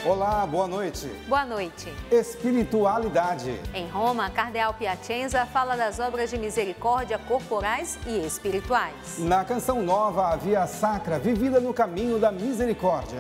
Olá, boa noite. Boa noite. Espiritualidade. Em Roma, Cardeal Piacenza fala das obras de misericórdia corporais e espirituais. Na Canção Nova, a via sacra vivida no caminho da misericórdia.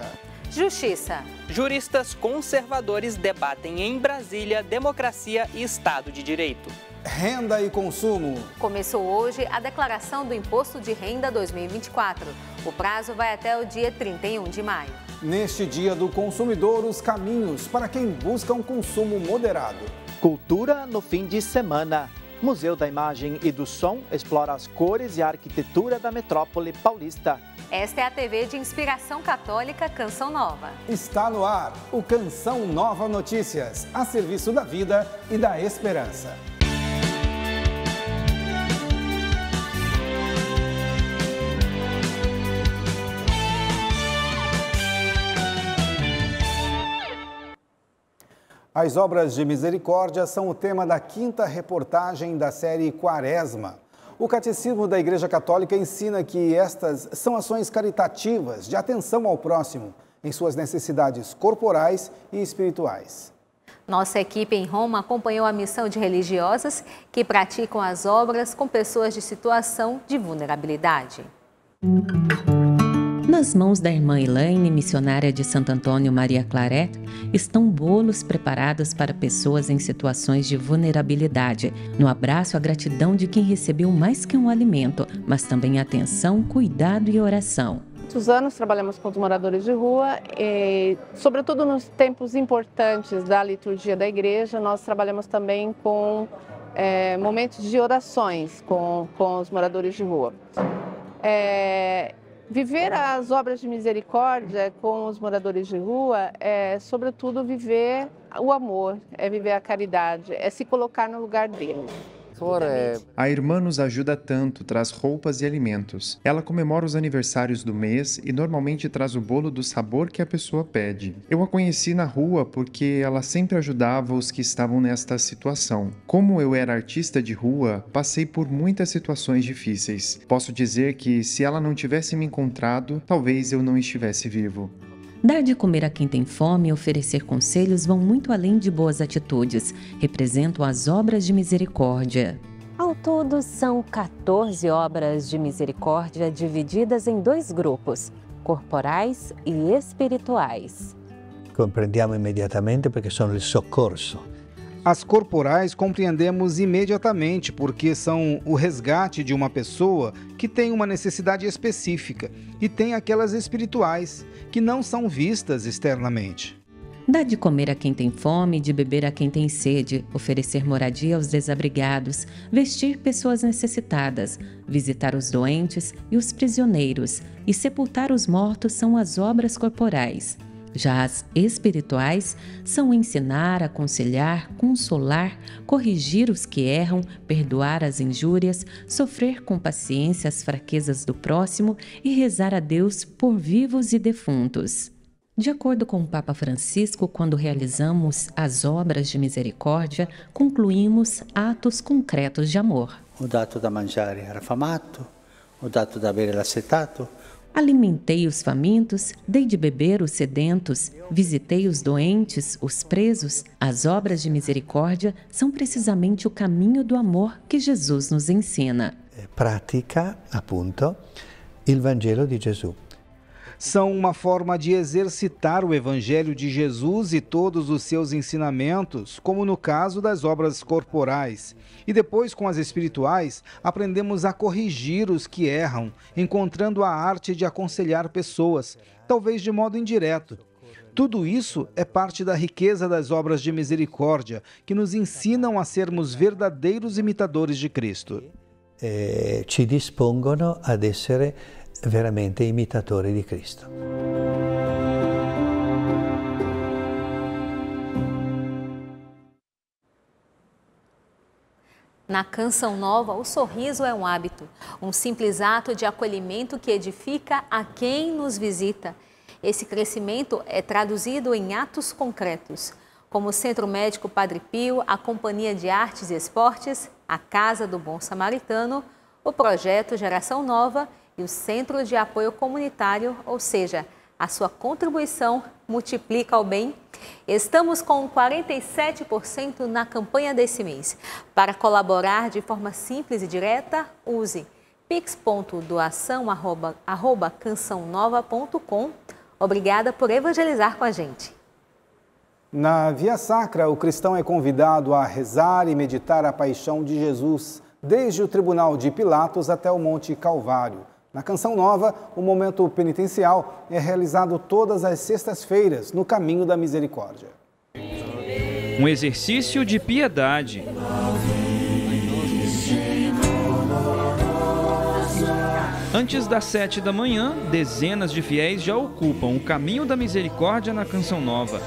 Justiça. Juristas conservadores debatem em Brasília democracia e Estado de Direito. Renda e consumo. Começou hoje a declaração do Imposto de Renda 2024. O prazo vai até o dia 31 de maio. Neste Dia do Consumidor, os caminhos para quem busca um consumo moderado. Cultura no fim de semana. Museu da Imagem e do Som explora as cores e a arquitetura da metrópole paulista. Esta é a TV de inspiração católica Canção Nova. Está no ar o Canção Nova Notícias, a serviço da vida e da esperança. As obras de misericórdia são o tema da 5ª reportagem da série Quaresma. O Catecismo da Igreja Católica ensina que estas são ações caritativas de atenção ao próximo, em suas necessidades corporais e espirituais. Nossa equipe em Roma acompanhou a missão de religiosas que praticam as obras com pessoas de situação de vulnerabilidade. Nas mãos da irmã Elaine, missionária de Santo Antônio Maria Claret, estão bolos preparados para pessoas em situações de vulnerabilidade. No abraço, a gratidão de quem recebeu mais que um alimento, mas também atenção, cuidado e oração. Muitos anos trabalhamos com os moradores de rua e, sobretudo nos tempos importantes da liturgia da igreja, nós trabalhamos também com momentos de orações com os moradores de rua. Viver as obras de misericórdia com os moradores de rua é, sobretudo, viver o amor, é viver a caridade, é se colocar no lugar deles. A irmã nos ajuda tanto, traz roupas e alimentos. Ela comemora os aniversários do mês e normalmente traz o bolo do sabor que a pessoa pede. Eu a conheci na rua porque ela sempre ajudava os que estavam nesta situação. Como eu era artista de rua, passei por muitas situações difíceis. Posso dizer que se ela não tivesse me encontrado, talvez eu não estivesse vivo. Dar de comer a quem tem fome e oferecer conselhos vão muito além de boas atitudes. Representam as obras de misericórdia. Ao todo, são 14 obras de misericórdia divididas em 2 grupos, corporais e espirituais. Compreendiamo imediatamente porque são o soccorso. As corporais compreendemos imediatamente porque são o resgate de uma pessoa que tem uma necessidade específica, e tem aquelas espirituais, que não são vistas externamente. Dar de comer a quem tem fome, de beber a quem tem sede, oferecer moradia aos desabrigados, vestir pessoas necessitadas, visitar os doentes e os prisioneiros e sepultar os mortos são as obras corporais. Já as espirituais são ensinar, aconselhar, consolar, corrigir os que erram, perdoar as injúrias, sofrer com paciência as fraquezas do próximo e rezar a Deus por vivos e defuntos. De acordo com o Papa Francisco, quando realizamos as obras de misericórdia, concluímos atos concretos de amor. Ho dato da mangiare all'affamato, ho dato da bere all'assetato. Alimentei os famintos, dei de beber os sedentos, visitei os doentes, os presos. As obras de misericórdia são precisamente o caminho do amor que Jesus nos ensina. Pratica, appunto, il Vangelo di Gesù. São uma forma de exercitar o Evangelho de Jesus e todos os seus ensinamentos, como no caso das obras corporais. E depois, com as espirituais, aprendemos a corrigir os que erram, encontrando a arte de aconselhar pessoas, talvez de modo indireto. Tudo isso é parte da riqueza das obras de misericórdia, que nos ensinam a sermos verdadeiros imitadores de Cristo. Ci dispongono ad essere veramente imitatori di Cristo. Na Canção Nova, o sorriso é um hábito, um simples ato de acolhimento que edifica a quem nos visita. Esse crescimento é traduzido em atos concretos, como o Centro Médico Padre Pio, a Companhia de Artes e Esportes, a Casa do Bom Samaritano, o Projeto Geração Nova e o Centro de Apoio Comunitário, ou seja, A sua contribuição multiplica o bem. Estamos com 47% na campanha desse mês. Para colaborar de forma simples e direta, use pix.doação@cançãonova.com. Obrigada por evangelizar com a gente. Na Via Sacra, o cristão é convidado a rezar e meditar a paixão de Jesus, desde o Tribunal de Pilatos até o Monte Calvário. Na Canção Nova, o momento penitencial é realizado todas as sextas-feiras, no Caminho da Misericórdia. Um exercício de piedade. Antes das 7 da manhã, dezenas de fiéis já ocupam o Caminho da Misericórdia na Canção Nova.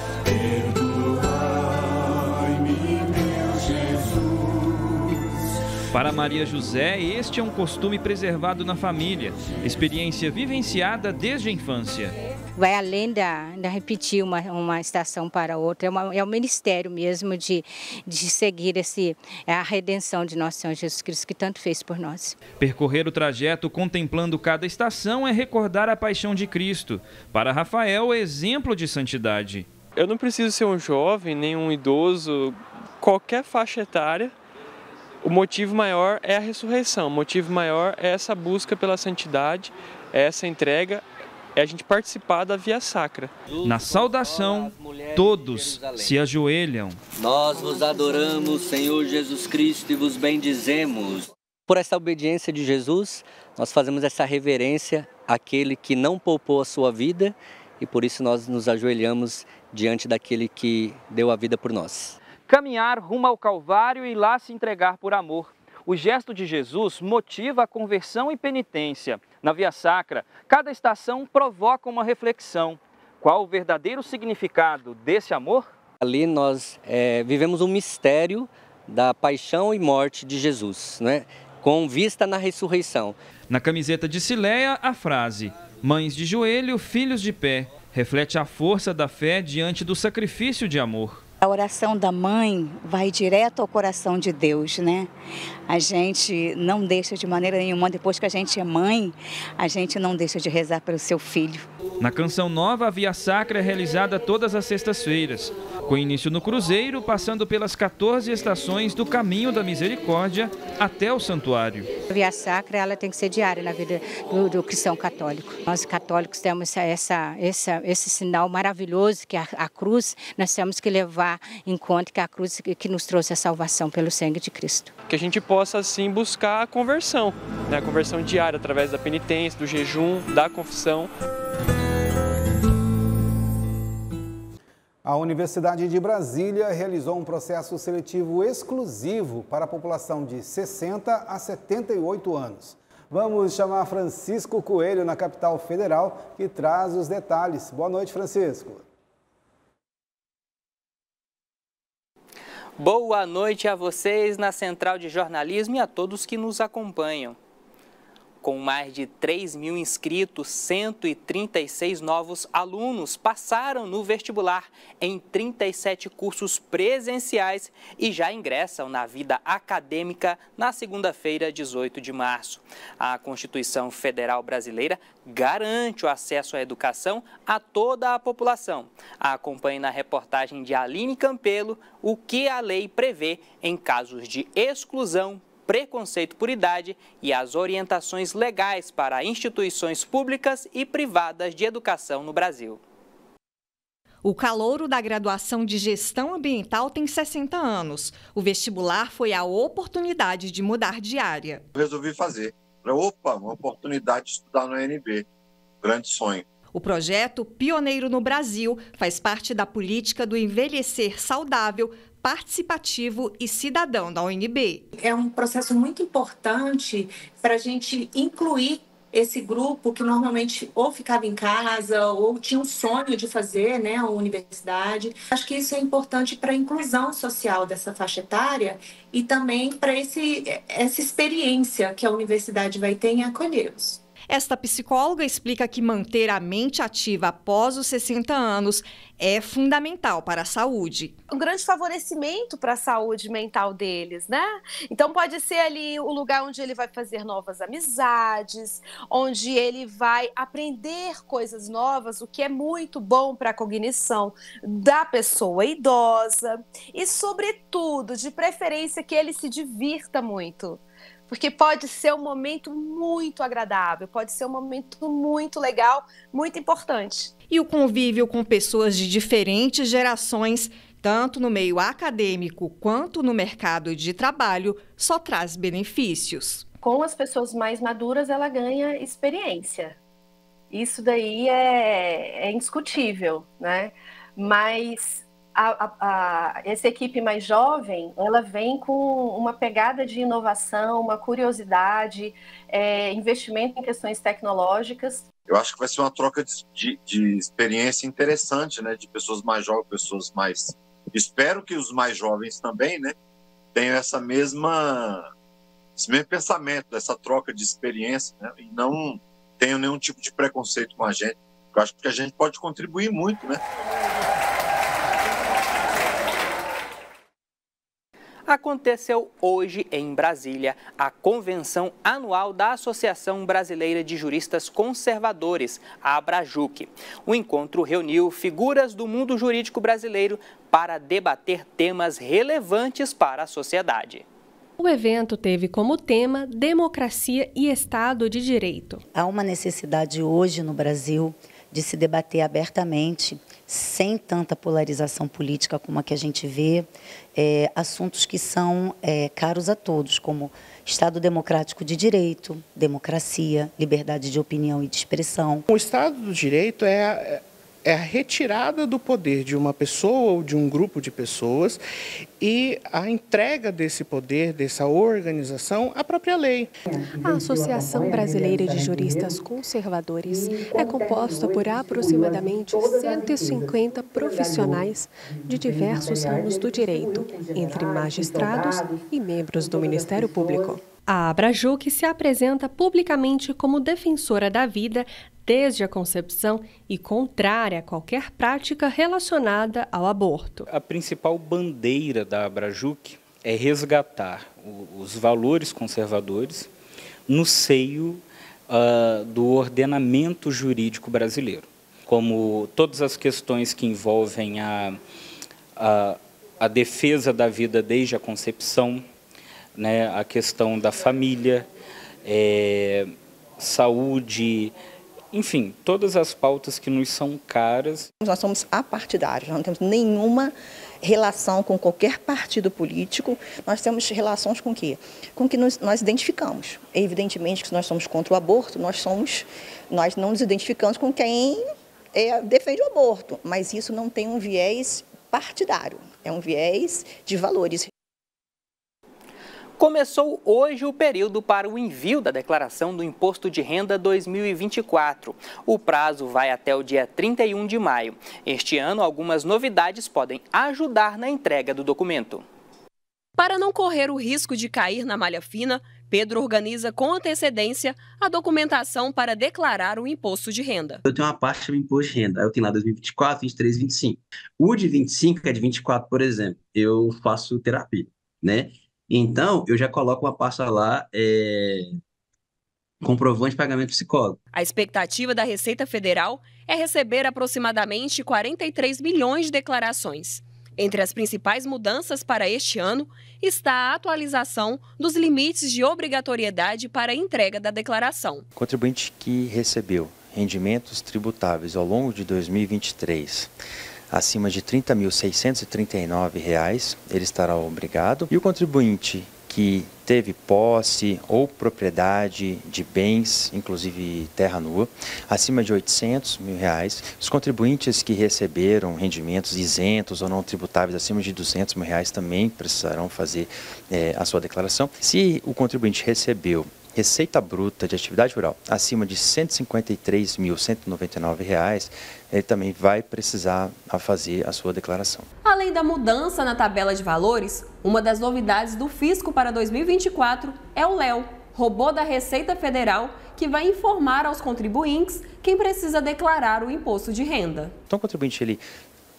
Para Maria José, este é um costume preservado na família, experiência vivenciada desde a infância. Vai além da repetir uma estação para outra, é um ministério mesmo de seguir a redenção de nosso Senhor Jesus Cristo, que tanto fez por nós. Percorrer o trajeto contemplando cada estação é recordar a paixão de Cristo. Para Rafael, é exemplo de santidade. Eu não preciso ser um jovem, nem um idoso, qualquer faixa etária. O motivo maior é a ressurreição, o motivo maior é essa busca pela santidade, é essa entrega, é a gente participar da Via Sacra. Na saudação, todos se ajoelham. Nós vos adoramos, Senhor Jesus Cristo, e vos bendizemos. Por essa obediência de Jesus, nós fazemos essa reverência àquele que não poupou a sua vida e por isso nós nos ajoelhamos diante daquele que deu a vida por nós. Caminhar rumo ao Calvário e lá se entregar por amor. O gesto de Jesus motiva a conversão e penitência. Na Via Sacra, cada estação provoca uma reflexão. Qual o verdadeiro significado desse amor? Ali nós vivemos um mistério da paixão e morte de Jesus, né? Com vista na ressurreição. Na camiseta de Cileia, a frase: mães de joelho, filhos de pé, reflete a força da fé diante do sacrifício de amor. A oração da mãe vai direto ao coração de Deus, né? A gente não deixa de maneira nenhuma, depois que a gente é mãe, a gente não deixa de rezar pelo seu filho. Na Canção Nova, a Via Sacra é realizada todas as sextas-feiras, com início no Cruzeiro, passando pelas 14 estações do Caminho da Misericórdia até o Santuário. A Via Sacra ela tem que ser diária na vida do cristão católico. Nós católicos temos esse sinal maravilhoso que a cruz, nós temos que levar em conta que a cruz que nos trouxe a salvação pelo sangue de Cristo. Que a gente possa, assim, buscar a conversão, né? A conversão diária, através da penitência, do jejum, da confissão. A Universidade de Brasília realizou um processo seletivo exclusivo para a população de 60 a 78 anos. Vamos chamar Francisco Coelho, na capital federal, que traz os detalhes. Boa noite, Francisco. Boa noite a vocês na Central de Jornalismo e a todos que nos acompanham. Com mais de 3.000 inscritos, 136 novos alunos passaram no vestibular em 37 cursos presenciais e já ingressam na vida acadêmica na segunda-feira, 18 de março. A Constituição Federal Brasileira garante o acesso à educação a toda a população. Acompanhe na reportagem de Aline Campelo o que a lei prevê em casos de exclusão, preconceito por idade e as orientações legais para instituições públicas e privadas de educação no Brasil. O calouro da graduação de Gestão Ambiental tem 60 anos. O vestibular foi a oportunidade de mudar de área. Resolvi fazer. Uma oportunidade de estudar no UNB. Grande sonho. O projeto, pioneiro no Brasil, faz parte da política do envelhecer saudável, participativo e cidadão da UNB. É um processo muito importante para a gente incluir esse grupo que normalmente ou ficava em casa ou tinha um sonho de fazer, né, a universidade. Acho que isso é importante para a inclusão social dessa faixa etária e também para essa experiência que a universidade vai ter em acolhê-los. Esta psicóloga explica que manter a mente ativa após os 60 anos é fundamental para a saúde. Um grande favorecimento para a saúde mental deles, né? Então pode ser ali o lugar onde ele vai fazer novas amizades, onde ele vai aprender coisas novas, o que é muito bom para a cognição da pessoa idosa e, sobretudo, de preferência que ele se divirta muito. Porque pode ser um momento muito agradável, pode ser um momento muito legal, muito importante. E o convívio com pessoas de diferentes gerações, tanto no meio acadêmico quanto no mercado de trabalho, só traz benefícios. Com as pessoas mais maduras, ela ganha experiência. Isso daí é indiscutível, né? Mas essa equipe mais jovem, ela vem com uma pegada de inovação, uma curiosidade, investimento em questões tecnológicas. Eu acho que vai ser uma troca de experiência interessante, né? De pessoas mais jovens, pessoas mais... Espero que os mais jovens também, né? Tenham esse mesmo pensamento, essa troca de experiência, né? E não tenham nenhum tipo de preconceito com a gente. Eu acho que a gente pode contribuir muito, né? Aconteceu hoje em Brasília a convenção anual da Associação Brasileira de Juristas Conservadores, a Abrajuc. O encontro reuniu figuras do mundo jurídico brasileiro para debater temas relevantes para a sociedade. O evento teve como tema democracia e Estado de Direito. Há uma necessidade hoje no Brasil de se debater abertamente, sem tanta polarização política como a que a gente vê, assuntos que são caros a todos, como Estado democrático de direito, democracia, liberdade de opinião e de expressão. O Estado do Direito é a retirada do poder de uma pessoa ou de um grupo de pessoas e a entrega desse poder, dessa organização, à própria lei. A Associação Brasileira de Juristas Conservadores é composta por aproximadamente 150 profissionais de diversos ramos do direito, entre magistrados e membros do Ministério Público. A Abrajuc se apresenta publicamente como defensora da vida desde a concepção e contrária a qualquer prática relacionada ao aborto. A principal bandeira da Abrajuc é resgatar os valores conservadores no seio do ordenamento jurídico brasileiro, como todas as questões que envolvem a defesa da vida desde a concepção, né, a questão da família, saúde, enfim, todas as pautas que nos são caras. Nós somos apartidários, não temos nenhuma relação com qualquer partido político, nós temos relações com o quê? Com o que nós identificamos. Evidentemente que se nós somos contra o aborto, nós não nos identificamos com quem defende o aborto, mas isso não tem um viés partidário, é um viés de valores. Começou hoje o período para o envio da declaração do Imposto de Renda 2024. O prazo vai até o dia 31 de maio. Este ano, algumas novidades podem ajudar na entrega do documento. Para não correr o risco de cair na malha fina, Pedro organiza com antecedência a documentação para declarar o imposto de renda. Eu tenho uma parte do imposto de renda, eu tenho lá 2024, 23, 25. O de 25, que é de 24, por exemplo, eu faço terapia, né? Então, eu já coloco uma pasta lá, comprovante de pagamento psicólogo. A expectativa da Receita Federal é receber aproximadamente 43 milhões de declarações. Entre as principais mudanças para este ano está a atualização dos limites de obrigatoriedade para a entrega da declaração. O contribuinte que recebeu rendimentos tributáveis ao longo de 2023 acima de R$ 30.639, ele estará obrigado. E o contribuinte que teve posse ou propriedade de bens, inclusive terra nua, acima de R$ 800 mil, os contribuintes que receberam rendimentos isentos ou não tributáveis acima de R$ 200 mil também precisarão fazer a sua declaração. Se o contribuinte recebeu receita bruta de atividade rural acima de R$ 153.199, ele também vai precisar fazer a sua declaração. Além da mudança na tabela de valores, uma das novidades do fisco para 2024 é o LEO, robô da Receita Federal que vai informar aos contribuintes quem precisa declarar o imposto de renda. Então o contribuinte ele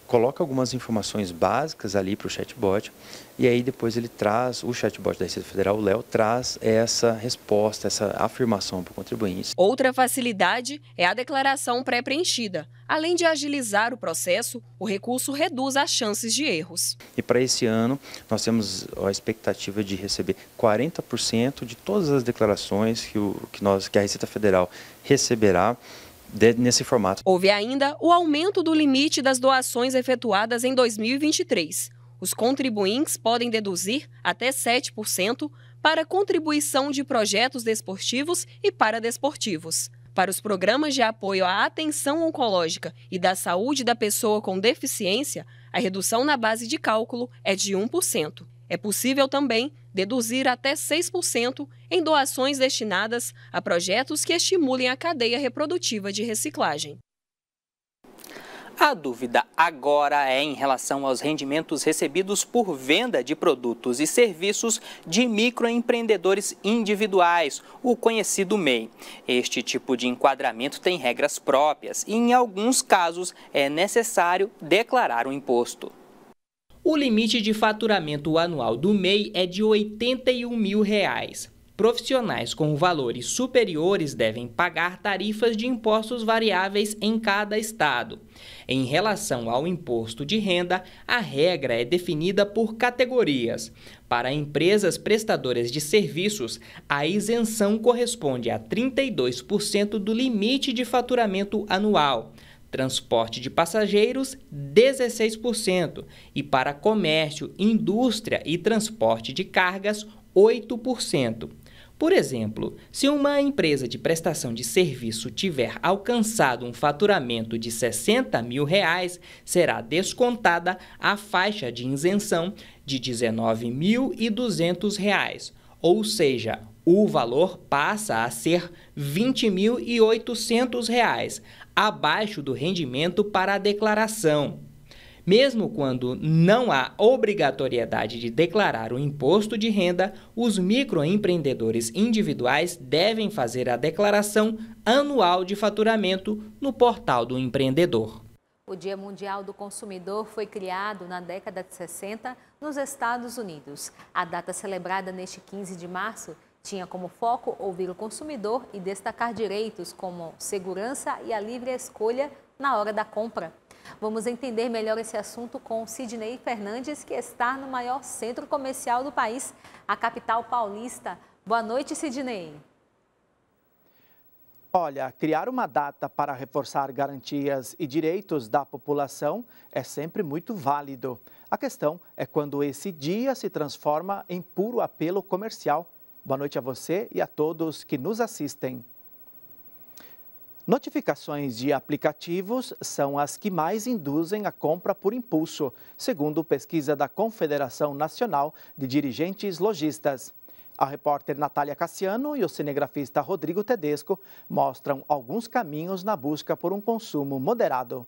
coloca algumas informações básicas ali para o chatbot e aí depois ele traz, o chatbot da Receita Federal, o Léo, traz essa resposta, essa afirmação para o contribuinte. Outra facilidade é a declaração pré-preenchida. Além de agilizar o processo, o recurso reduz as chances de erros. E para esse ano, nós temos a expectativa de receber 40% de todas as declarações que a Receita Federal receberá nesse formato. Houve ainda o aumento do limite das doações efetuadas em 2023. Os contribuintes podem deduzir até 7% para contribuição de projetos desportivos e paradesportivos. Para os programas de apoio à atenção oncológica e da saúde da pessoa com deficiência, a redução na base de cálculo é de 1%. É possível também deduzir até 6% em doações destinadas a projetos que estimulem a cadeia reprodutiva de reciclagem. A dúvida agora é em relação aos rendimentos recebidos por venda de produtos e serviços de microempreendedores individuais, o conhecido MEI. Este tipo de enquadramento tem regras próprias e, em alguns casos, é necessário declarar o imposto. O limite de faturamento anual do MEI é de R$ 81 mil. Profissionais com valores superiores devem pagar tarifas de impostos variáveis em cada estado. Em relação ao imposto de renda, a regra é definida por categorias. Para empresas prestadoras de serviços, a isenção corresponde a 32% do limite de faturamento anual. Transporte de passageiros, 16%, e para comércio, indústria e transporte de cargas, 8%. Por exemplo, se uma empresa de prestação de serviço tiver alcançado um faturamento de R$ 60 mil, será descontada a faixa de isenção de R$ 19.200, ou seja, o valor passa a ser R$ 20.800, abaixo do rendimento para a declaração. Mesmo quando não há obrigatoriedade de declarar o imposto de renda, os microempreendedores individuais devem fazer a declaração anual de faturamento no portal do empreendedor. O Dia Mundial do Consumidor foi criado na década de 60 nos Estados Unidos. A data celebrada neste 15 de março tinha como foco ouvir o consumidor e destacar direitos como segurança e a livre escolha na hora da compra. Vamos entender melhor esse assunto com Sidney Fernandes, que está no maior centro comercial do país, a capital paulista. Boa noite, Sidney. Olha, criar uma data para reforçar garantias e direitos da população é sempre muito válido. A questão é quando esse dia se transforma em puro apelo comercial. Boa noite a você e a todos que nos assistem. Notificações de aplicativos são as que mais induzem a compra por impulso, segundo pesquisa da Confederação Nacional de Dirigentes Lojistas. A repórter Natália Cassiano e o cinegrafista Rodrigo Tedesco mostram alguns caminhos na busca por um consumo moderado.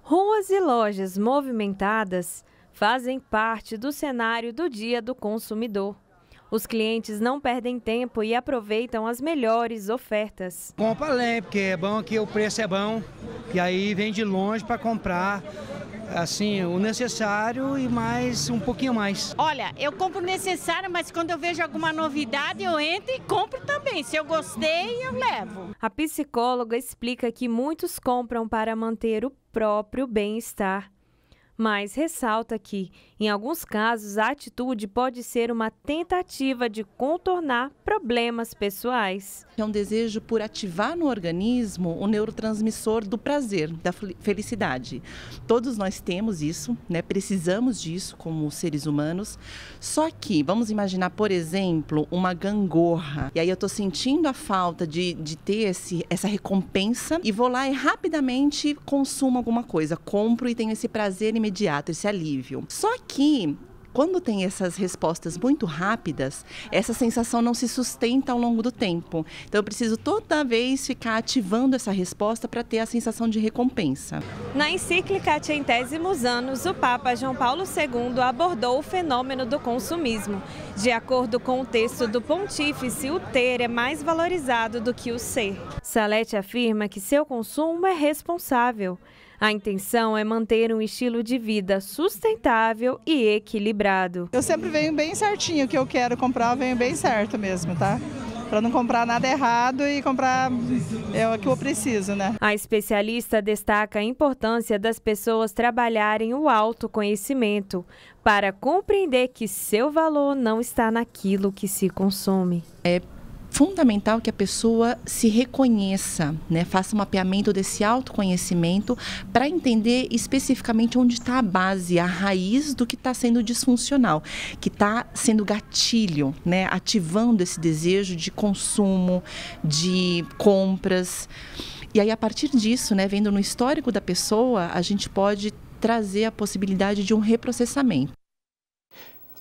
Ruas e lojas movimentadas fazem parte do cenário do Dia do Consumidor. Os clientes não perdem tempo e aproveitam as melhores ofertas. Compra além, porque é bom que o preço é bom. E aí vem de longe para comprar assim, o necessário e mais um pouquinho mais. Olha, eu compro o necessário, mas quando eu vejo alguma novidade eu entro e compro também. Se eu gostei, eu levo. A psicóloga explica que muitos compram para manter o próprio bem-estar. Mas ressalta que, em alguns casos, a atitude pode ser uma tentativa de contornar problemas pessoais. É um desejo por ativar no organismo o neurotransmissor do prazer, da felicidade. Todos nós temos isso, né? Precisamos disso como seres humanos. Só que, vamos imaginar, por exemplo, uma gangorra. E aí eu estou sentindo a falta de ter essa recompensa e vou lá e rapidamente consumo alguma coisa. Compro e tenho esse prazer imediato, esse alívio. Só que Quando tem essas respostas muito rápidas, essa sensação não se sustenta ao longo do tempo. Então eu preciso toda vez ficar ativando essa resposta para ter a sensação de recompensa. Na encíclica Centésimos Anos, o Papa João Paulo II abordou o fenômeno do consumismo. De acordo com o texto do Pontífice, o ter é mais valorizado do que o ser. Salete afirma que seu consumo é responsável. A intenção é manter um estilo de vida sustentável e equilibrado. Eu sempre venho bem certinho, o que eu quero comprar, eu venho bem certo mesmo, tá? Para não comprar nada errado e comprar o que eu preciso, né? A especialista destaca a importância das pessoas trabalharem o autoconhecimento para compreender que seu valor não está naquilo que se consome. É fundamental que a pessoa se reconheça, né? Faça um mapeamento desse autoconhecimento para entender especificamente onde está a base, a raiz do que está sendo disfuncional, que está sendo gatilho, né? Ativando esse desejo de consumo, de compras. E aí, a partir disso, né, vendo no histórico da pessoa, a gente pode trazer a possibilidade de um reprocessamento.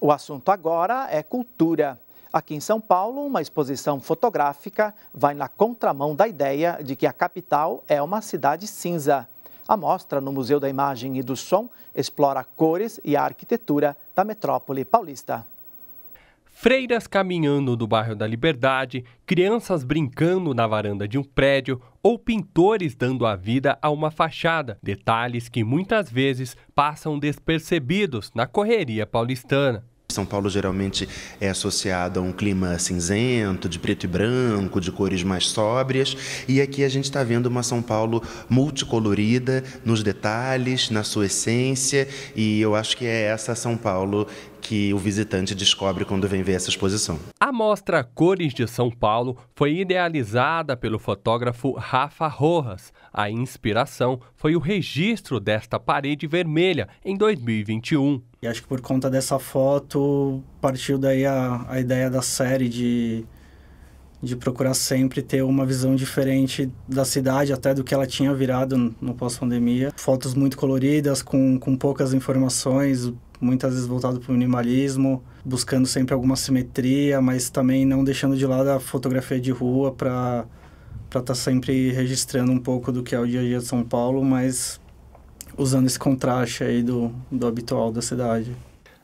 O assunto agora é cultura. Aqui em São Paulo, uma exposição fotográfica vai na contramão da ideia de que a capital é uma cidade cinza. A mostra no Museu da Imagem e do Som explora cores e a arquitetura da metrópole paulista. Freiras caminhando no bairro da Liberdade, crianças brincando na varanda de um prédio ou pintores dando a vida a uma fachada. Detalhes que muitas vezes passam despercebidos na correria paulistana. São Paulo geralmente é associado a um clima cinzento, de preto e branco, de cores mais sóbrias. E aqui a gente está vendo uma São Paulo multicolorida, nos detalhes, na sua essência. E eu acho que é essa São Paulo que o visitante descobre quando vem ver essa exposição. A mostra Cores de São Paulo foi idealizada pelo fotógrafo Rafa Rojas. A inspiração foi o registro desta parede vermelha em 2021. E acho que por conta dessa foto partiu daí a ideia da série de procurar sempre ter uma visão diferente da cidade, até do que ela tinha virado no pós-pandemia. Fotos muito coloridas, com poucas informações, muitas vezes voltado para o minimalismo, buscando sempre alguma simetria, mas também não deixando de lado a fotografia de rua para estar sempre registrando um pouco do que é o dia a dia de São Paulo, mas usando esse contraste aí do habitual da cidade.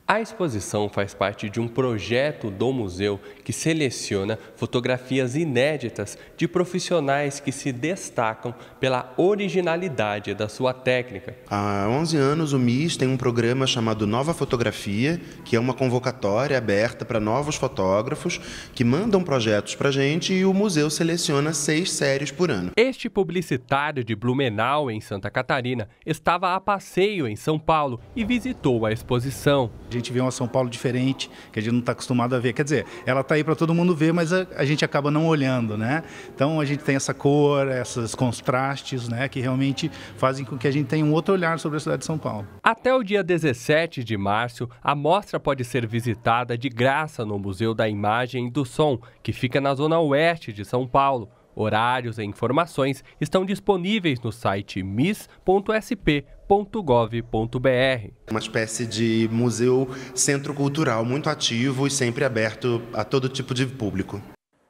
A exposição faz parte de um projeto do museu que seleciona fotografias inéditas de profissionais que se destacam pela originalidade da sua técnica. Há 11 anos, o MIS tem um programa chamado Nova Fotografia, que é uma convocatória aberta para novos fotógrafos que mandam projetos para a gente e o museu seleciona 6 séries por ano. Este publicitário de Blumenau, em Santa Catarina, estava a passeio em São Paulo e visitou a exposição. A gente vê uma São Paulo diferente, que a gente não está acostumado a ver. Quer dizer, ela está aí para todo mundo ver, mas a gente acaba não olhando, né? Então a gente tem essa cor, esses contrastes, né, que realmente fazem com que a gente tenha um outro olhar sobre a cidade de São Paulo. Até o dia 17 de março, a mostra pode ser visitada de graça no Museu da Imagem e do Som, que fica na zona oeste de São Paulo. Horários e informações estão disponíveis no site mis.sp.gov.br. Uma espécie de museu centro cultural muito ativo e sempre aberto a todo tipo de público.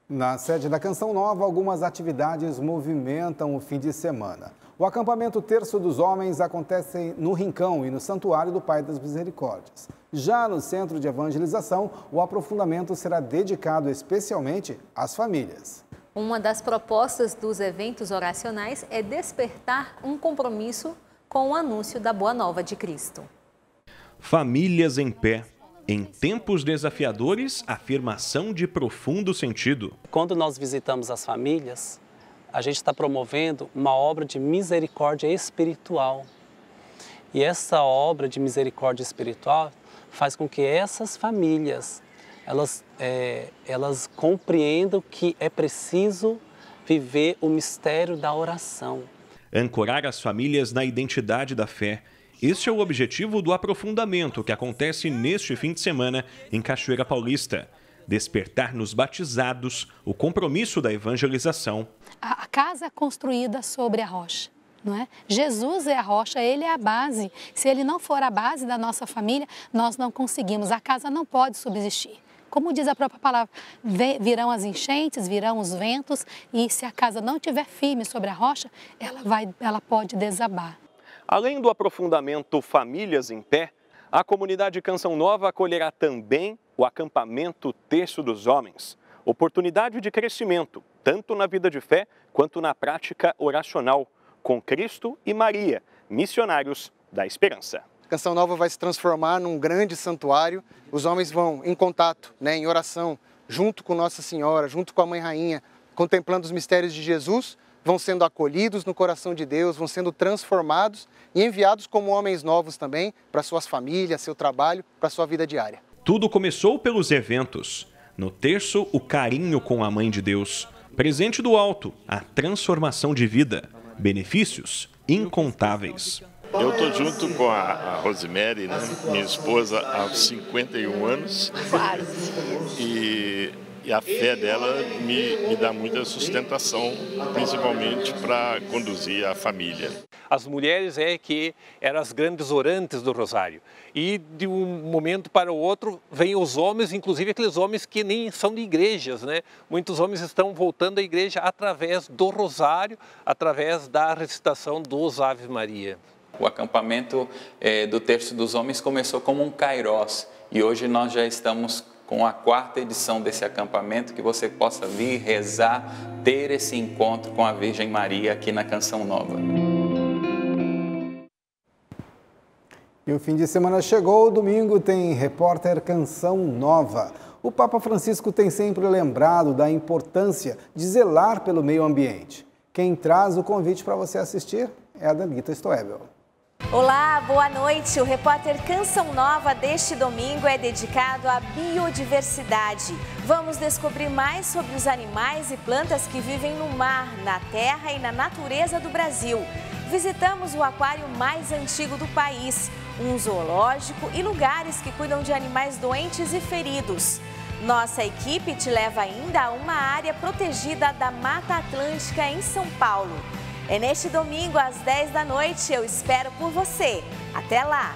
Na sede da Canção Nova, algumas atividades movimentam o fim de semana. O acampamento Terço dos Homens acontece no Rincão e no Santuário do Pai das Misericórdias. Já no Centro de Evangelização, o aprofundamento será dedicado especialmente às famílias. Uma das propostas dos eventos oracionais é despertar um compromisso com o anúncio da Boa Nova de Cristo. Famílias em pé. Em tempos desafiadores, afirmação de profundo sentido. Quando nós visitamos as famílias, a gente está promovendo uma obra de misericórdia espiritual. E essa obra de misericórdia espiritual faz com que essas famílias elas compreendam que é preciso viver o mistério da oração. Ancorar as famílias na identidade da fé. Este é o objetivo do aprofundamento que acontece neste fim de semana em Cachoeira Paulista. Despertar nos batizados o compromisso da evangelização. A casa construída sobre a rocha, não é? Jesus é a rocha, Ele é a base. Se Ele não for a base da nossa família, nós não conseguimos. A casa não pode subsistir. Como diz a própria palavra, virão as enchentes, virão os ventos, e se a casa não estiver firme sobre a rocha, ela pode desabar. Além do aprofundamento Famílias em Pé, a comunidade Canção Nova acolherá também o acampamento Terço dos Homens. Oportunidade de crescimento, tanto na vida de fé quanto na prática oracional, com Cristo e Maria, missionários da esperança. Canção Nova vai se transformar num grande santuário. Os homens vão em contato, em oração, junto com Nossa Senhora, junto com a Mãe Rainha, contemplando os mistérios de Jesus, vão sendo acolhidos no coração de Deus, vão sendo transformados e enviados como homens novos também para suas famílias, seu trabalho, para sua vida diária. Tudo começou pelos eventos. No terço, o carinho com a Mãe de Deus. Presente do alto, a transformação de vida. Benefícios incontáveis. Eu estou junto com a Rosemary, né? Minha esposa, há 51 anos. Quase. E a fé dela me dá muita sustentação, principalmente para conduzir a família. As mulheres que eram as grandes orantes do rosário. E de um momento para o outro vêm os homens, inclusive aqueles homens que nem são de igrejas, né? Muitos homens estão voltando à igreja através do rosário, através da recitação dos Ave Maria. O acampamento do Terço dos Homens começou como um kairós e hoje nós já estamos com a 4ª edição desse acampamento, que você possa vir, rezar, ter esse encontro com a Virgem Maria aqui na Canção Nova. E o fim de semana chegou, domingo tem Repórter Canção Nova. O Papa Francisco tem sempre lembrado da importância de zelar pelo meio ambiente. Quem traz o convite para você assistir é a Danita Stoebel. Olá, boa noite. O Repórter Canção Nova deste domingo é dedicado à biodiversidade. Vamos descobrir mais sobre os animais e plantas que vivem no mar, na terra e na natureza do Brasil. Visitamos o aquário mais antigo do país, um zoológico e lugares que cuidam de animais doentes e feridos. Nossa equipe te leva ainda a uma área protegida da Mata Atlântica em São Paulo. É neste domingo, às 10 da noite, eu espero por você. Até lá!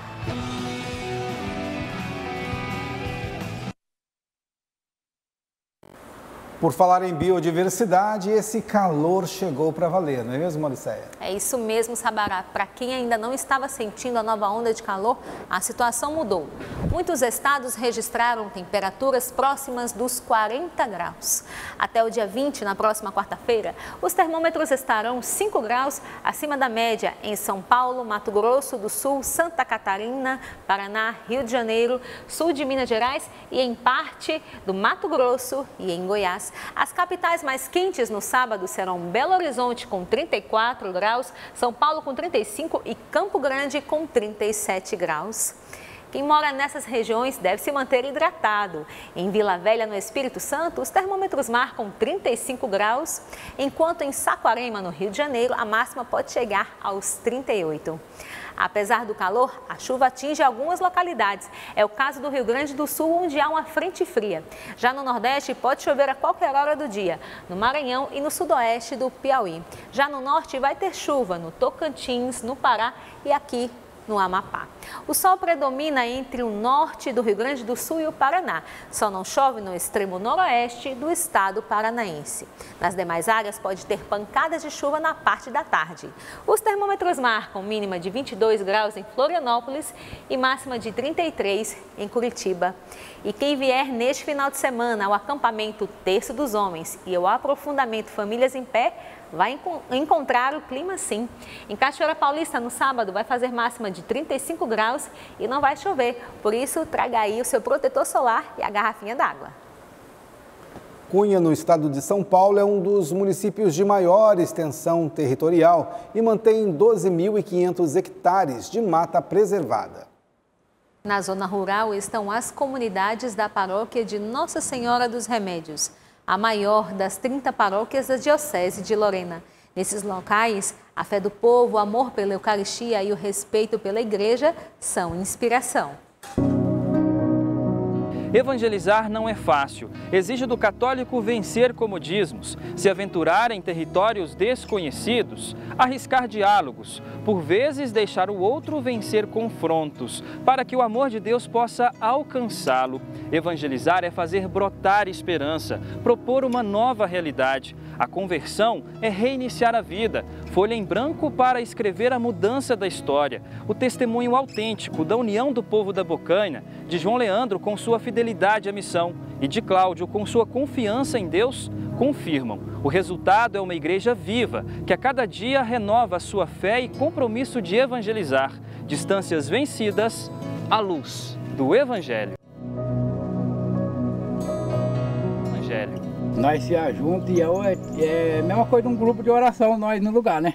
Por falar em biodiversidade, esse calor chegou para valer, não é mesmo, Mauriceia? É isso mesmo, Sabará. Para quem ainda não estava sentindo a nova onda de calor, a situação mudou. Muitos estados registraram temperaturas próximas dos 40 graus. Até o dia 20, na próxima quarta-feira, os termômetros estarão 5 graus acima da média em São Paulo, Mato Grosso do Sul, Santa Catarina, Paraná, Rio de Janeiro, sul de Minas Gerais e em parte do Mato Grosso e em Goiás. As capitais mais quentes no sábado serão Belo Horizonte com 34 graus, São Paulo com 35 e Campo Grande com 37 graus. Quem mora nessas regiões deve se manter hidratado. Em Vila Velha, no Espírito Santo, os termômetros marcam 35 graus, enquanto em Saquarema, no Rio de Janeiro, a máxima pode chegar aos 38. Apesar do calor, a chuva atinge algumas localidades. É o caso do Rio Grande do Sul, onde há uma frente fria. Já no Nordeste, pode chover a qualquer hora do dia, no Maranhão e no Sudoeste do Piauí. Já no Norte, vai ter chuva no Tocantins, no Pará e aqui no Amapá. O sol predomina entre o norte do Rio Grande do Sul e o Paraná. Só não chove no extremo noroeste do estado paranaense. Nas demais áreas pode ter pancadas de chuva na parte da tarde. Os termômetros marcam mínima de 22 graus em Florianópolis e máxima de 33 em Curitiba. E quem vier neste final de semana ao acampamento Terço dos Homens e ao aprofundamento Famílias em Pé, vai encontrar o clima sim. Em Cachoeira Paulista, no sábado, vai fazer máxima de 35 graus e não vai chover. Por isso, traga aí o seu protetor solar e a garrafinha d'água. Cunha, no estado de São Paulo, é um dos municípios de maior extensão territorial e mantém 12.500 hectares de mata preservada. Na zona rural estão as comunidades da paróquia de Nossa Senhora dos Remédios, a maior das 30 paróquias da Diocese de Lorena. Nesses locais, a fé do povo, o amor pela Eucaristia e o respeito pela Igreja são inspiração. Evangelizar não é fácil. Exige do católico vencer comodismos, se aventurar em territórios desconhecidos, arriscar diálogos, por vezes deixar o outro vencer confrontos, para que o amor de Deus possa alcançá-lo. Evangelizar é fazer brotar esperança, propor uma nova realidade. A conversão é reiniciar a vida, folha em branco para escrever a mudança da história. O testemunho autêntico da união do povo da Bocaina, de João Leandro com sua fidelidade à missão e de Cláudio com sua confiança em Deus, confirmam. O resultado é uma igreja viva, que a cada dia renova a sua fé e compromisso de evangelizar. Distâncias vencidas à luz do Evangelho. Nós se juntos e é a mesma coisa de um grupo de oração, nós no lugar, né?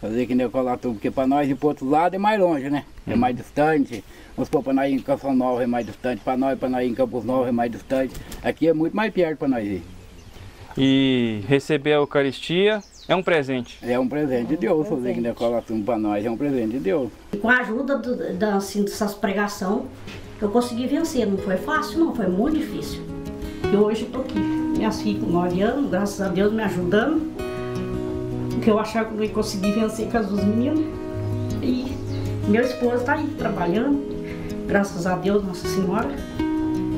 Fazer que nem eu colar tudo, porque para nós ir para o outro lado é mais longe, né? É mais distante. Vamos supor, para nós ir em Canção Nova é mais distante, para nós ir em Campos Novos é mais distante. Aqui é muito mais perto para nós ir. E receber a Eucaristia é um presente. É um presente de Deus, fazer que nem eu colar tudo para nós é um presente de Deus. Com a ajuda dessas pregações, eu consegui vencer. Não foi fácil, não, foi muito difícil. E hoje eu estou aqui, minhas filhas com 9 anos, graças a Deus me ajudando. Porque eu achava que eu ia conseguir vencer com as duas meninas. E meu esposo está aí trabalhando, graças a Deus, Nossa Senhora.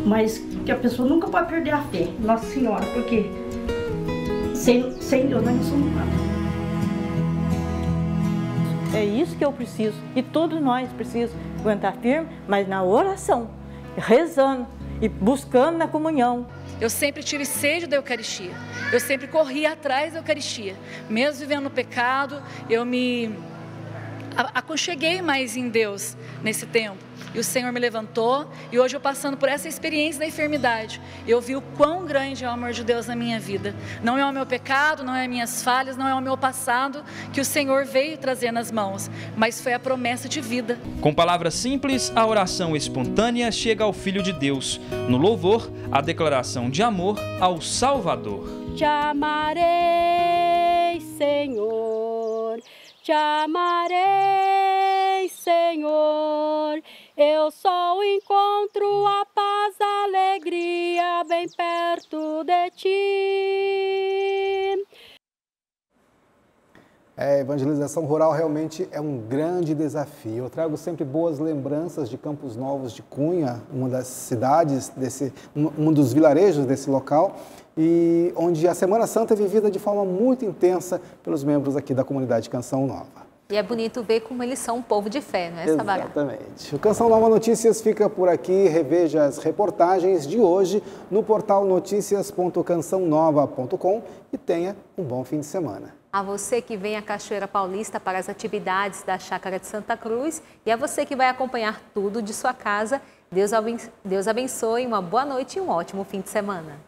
Mas que a pessoa nunca pode perder a fé, Nossa Senhora, porque sem Deus nós não somos nada. É isso que eu preciso, e todos nós precisamos aguentar firme, mas na oração, rezando e buscando na comunhão. Eu sempre tive sede da Eucaristia, eu sempre corri atrás da Eucaristia. Mesmo vivendo no pecado, eu me aconcheguei mais em Deus nesse tempo. E o Senhor me levantou, e hoje eu passando por essa experiência da enfermidade, eu vi o quão grande é o amor de Deus na minha vida. Não é o meu pecado, não é as minhas falhas, não é o meu passado que o Senhor veio trazer nas mãos, mas foi a promessa de vida. Com palavras simples, a oração espontânea chega ao Filho de Deus. No louvor, a declaração de amor ao Salvador. Te amarei, Senhor, te amarei, Senhor. Eu só encontro a paz, a alegria bem perto de ti. A evangelização rural realmente é um grande desafio. Eu trago sempre boas lembranças de Campos Novos de Cunha, uma das cidades, um dos vilarejos desse local, e onde a Semana Santa é vivida de forma muito intensa pelos membros aqui da comunidade Canção Nova. E é bonito ver como eles são um povo de fé, não é, Sabará? Exatamente. O Canção Nova Notícias fica por aqui. Reveja as reportagens de hoje no portal noticias.cançãonova.com e tenha um bom fim de semana. A você que vem à Cachoeira Paulista para as atividades da Chácara de Santa Cruz e a você que vai acompanhar tudo de sua casa, Deus abençoe, uma boa noite e um ótimo fim de semana.